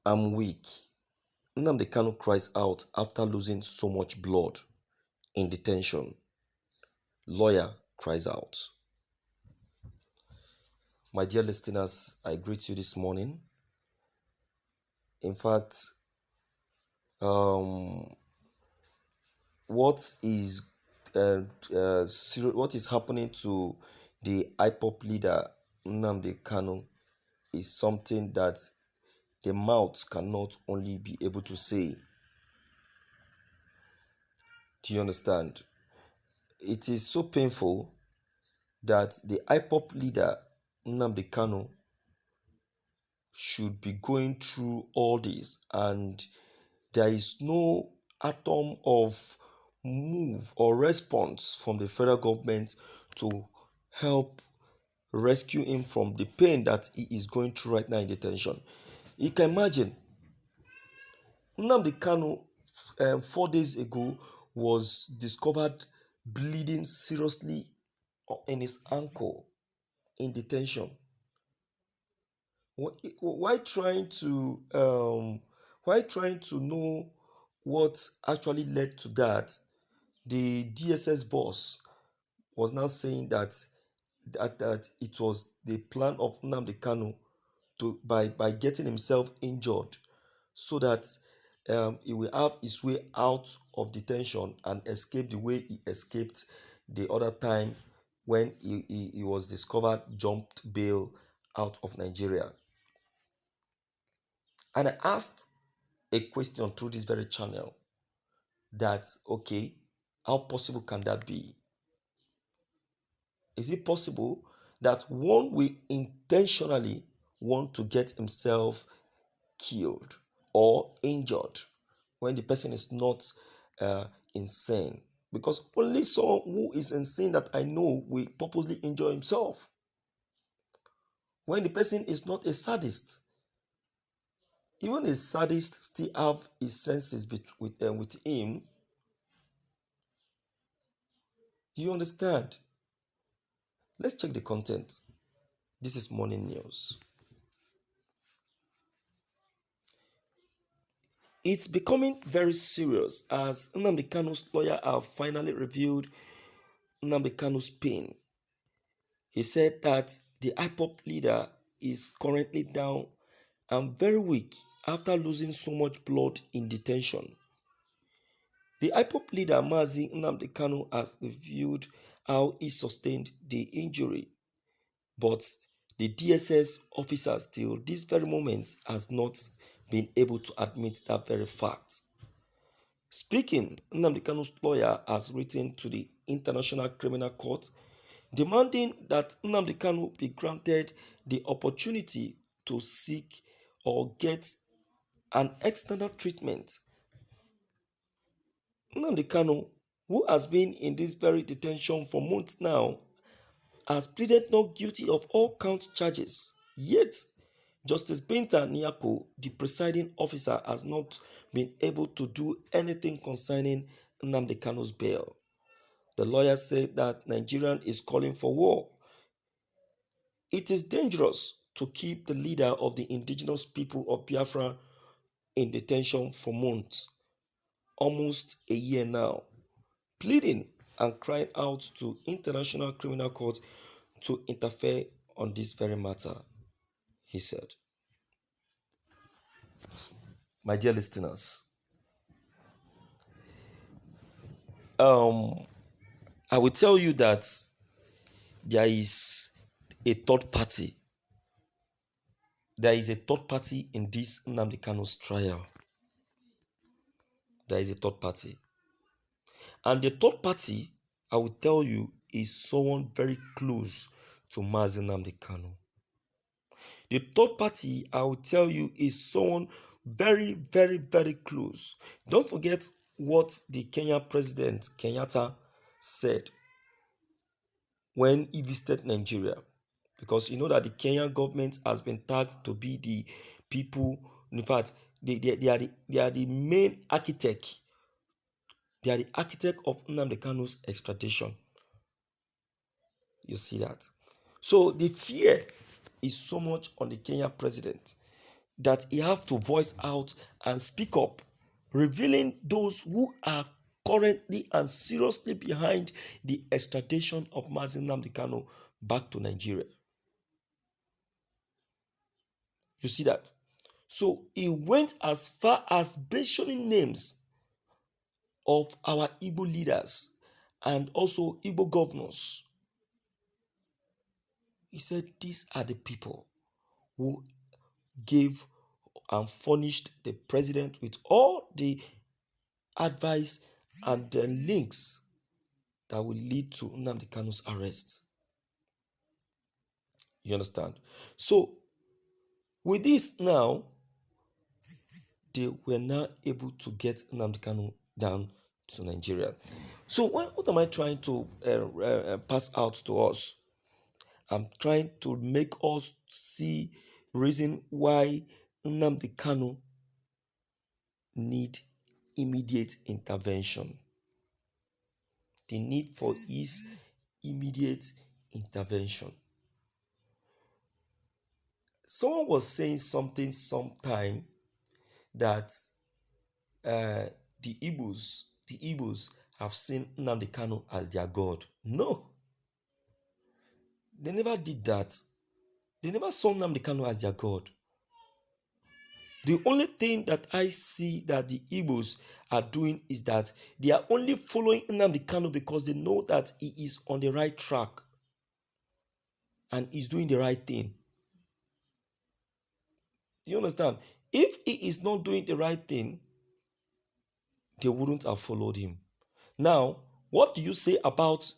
I'm weak. Nnamdi Kanu cries out after losing so much blood in detention. Lawyer cries out. My dear listeners, I greet you this morning. In fact, what is happening to the IPOP leader Nnamdi Kanu is something that the mouth cannot only be able to say. Do you understand? It is so painful that the IPOP leader Nnamdi Kanu should be going through all this, and there is no atom of move or response from the federal government to help rescue him from the pain that he is going through right now in detention. You can imagine, Nnamdi Kanu 4 days ago was discovered bleeding seriously in his ankle in detention. Why trying to know what actually led to that? The DSS boss was now saying that it was the plan of Nnamdi Kanu to by getting himself injured so that he will have his way out of detention and escape the way he escaped the other time when he was discovered jumped bail out of Nigeria. And I asked a question through this very channel that, okay, how possible can that be? Is it possible that one will intentionally want to get himself killed or injured when the person is not insane? Because only someone who is insane that I know will purposely injure himself. When the person is not a sadist, even a sadist still have his senses with him. Do you understand? Let's check the content. This is morning news. It's becoming very serious as Nnamdi Kanu's lawyer have finally revealed Nnamdi Kanu's pain. He said that the IPOP leader is currently down and very weak after losing so much blood in detention. The IPOP leader Mazi Nnamdi Kanu has revealed how he sustained the injury, but the DSS officer till this very moment has not been able to admit that very fact. Speaking, Nnamdi Kanu's lawyer has written to the International Criminal Court demanding that Nnamdi Kanu be granted the opportunity to seek or get an external treatment. Nnamdi Kanu, who has been in this very detention for months now, has pleaded not guilty of all count charges. Yet, Justice Binta Nyako, the presiding officer, has not been able to do anything concerning Nnamdi Kanu's bail. The lawyer said that Nigeria is calling for war. It is dangerous to keep the leader of the indigenous people of Biafra in detention for months, almost a year now, pleading and crying out to International Criminal Court to interfere on this very matter, he said. My dear listeners, I will tell you that there is a third party. There is a third party in this Nnamdi Kanu's trial. There is a third party. And the third party, I will tell you, is someone very close to Mazi Nnamdi Kanu. The third party, I will tell you, is someone very, very, very close. Don't forget what the Kenyan president, Kenyatta, said when he visited Nigeria. Because you know that the Kenyan government has been tagged to be the people, in fact, they are the main architect. They are the architect of Nnamdi Kanu's extradition. You see that? So the fear is so much on the Kenyan president that he have to voice out and speak up, revealing those who are currently and seriously behind the extradition of Nnamdi Kanu back to Nigeria. You see that? So he went as far as mentioning names of our Igbo leaders and also Igbo governors. He said these are the people who gave and furnished the president with all the advice and the links that will lead to Nnamdi Kanu's arrest. You understand? So, with this now, they were now able to get Nnamdi Kanu down to Nigeria. So, what am I trying to pass out to us? I'm trying to make us see reason why Nnamdi Kanu need immediate intervention. The need for his immediate intervention. Someone was saying something sometime that the Igbos have seen Nnamdi Kanu as their God. No, they never did that. They never saw Nnamdi Kanu as their God. The only thing that I see that the Igbos are doing is that they are only following Nnamdi Kanu because they know that he is on the right track and is doing the right thing. Do you understand? If he is not doing the right thing, they wouldn't have followed him. Now, what do you say about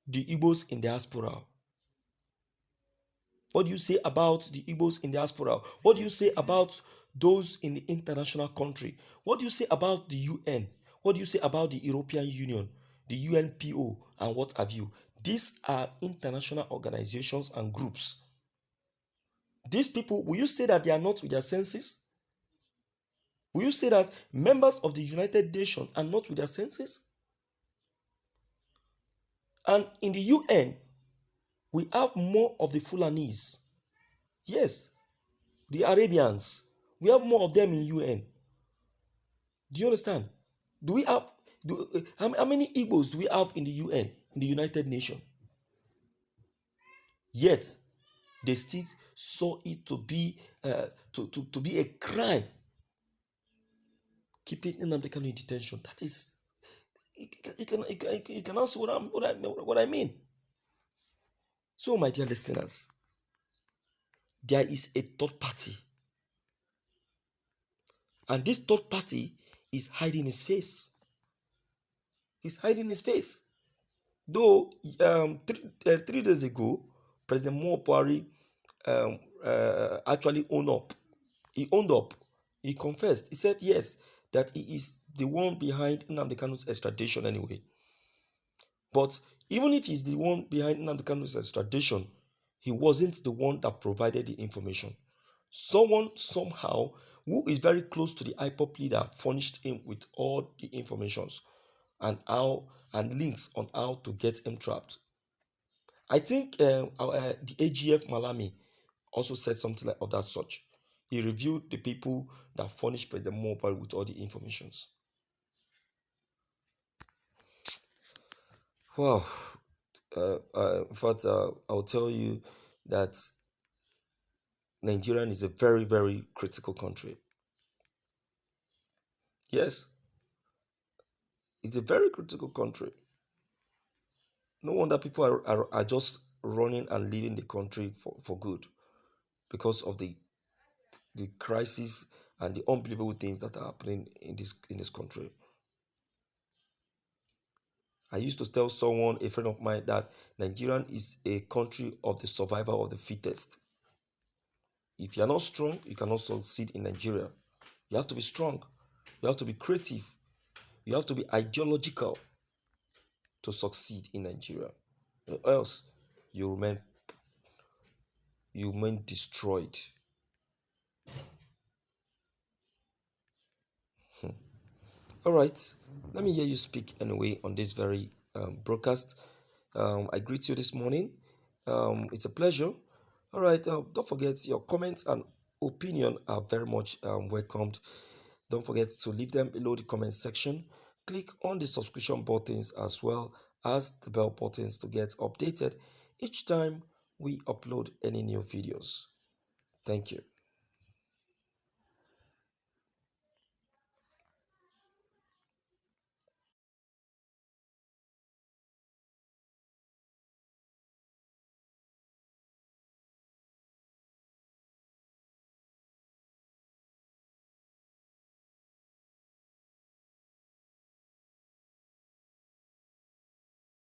the Igbos in diaspora? What do you say about the Igbos in diaspora? What do you say about those in the international country? What do you say about the UN? What do you say about the European Union, the UNPO, and what have you? These are international organizations and groups. These people, will you say that they are not with their senses? Will you say that members of the United Nations are not with their senses? And in the UN, we have more of the Fulanis. Yes, the Arabians. We have more of them in UN. Do you understand? Do we have how many Igbos do we have in the UN, in the United Nations? Yet they still saw it to be to be a crime keeping Nnamdi Kanu in detention. That is, you can answer what I mean. So, my dear listeners, there is a third party, and this third party is hiding his face. He's hiding his face. Though 3 days ago, President Buhari actually owned up. He owned up. He confessed. He said yes, that he is the one behind Nnamdi Kanu's extradition anyway. But even if he's the one behind Nnamdi Kanu's extradition, he wasn't the one that provided the information. Someone somehow who is very close to the IPOP leader furnished him with all the informations and links on how to get him trapped. I think the AGF Malami also said something like of that such. He reviewed the people that furnished President Buhari with all the informations. Wow. In fact, I'll tell you that Nigeria is a very, very critical country. Yes, it's a very critical country. No wonder people are just running and leaving the country for good because of the crisis and the unbelievable things that are happening in this country. I used to tell someone, a friend of mine, that Nigeria is a country of the survival of the fittest. If you are not strong, you cannot succeed in Nigeria. You have to be strong. You have to be creative. You have to be ideological to succeed in Nigeria. Or else you remain destroyed. All right, let me hear you speak anyway on this very broadcast. I greet you this morning. It's a pleasure. All right, don't forget your comments and opinion are very much welcomed. Don't forget to leave them below the comment section. Click on the subscription buttons as well as the bell buttons to get updated each time we upload any new videos. Thank you.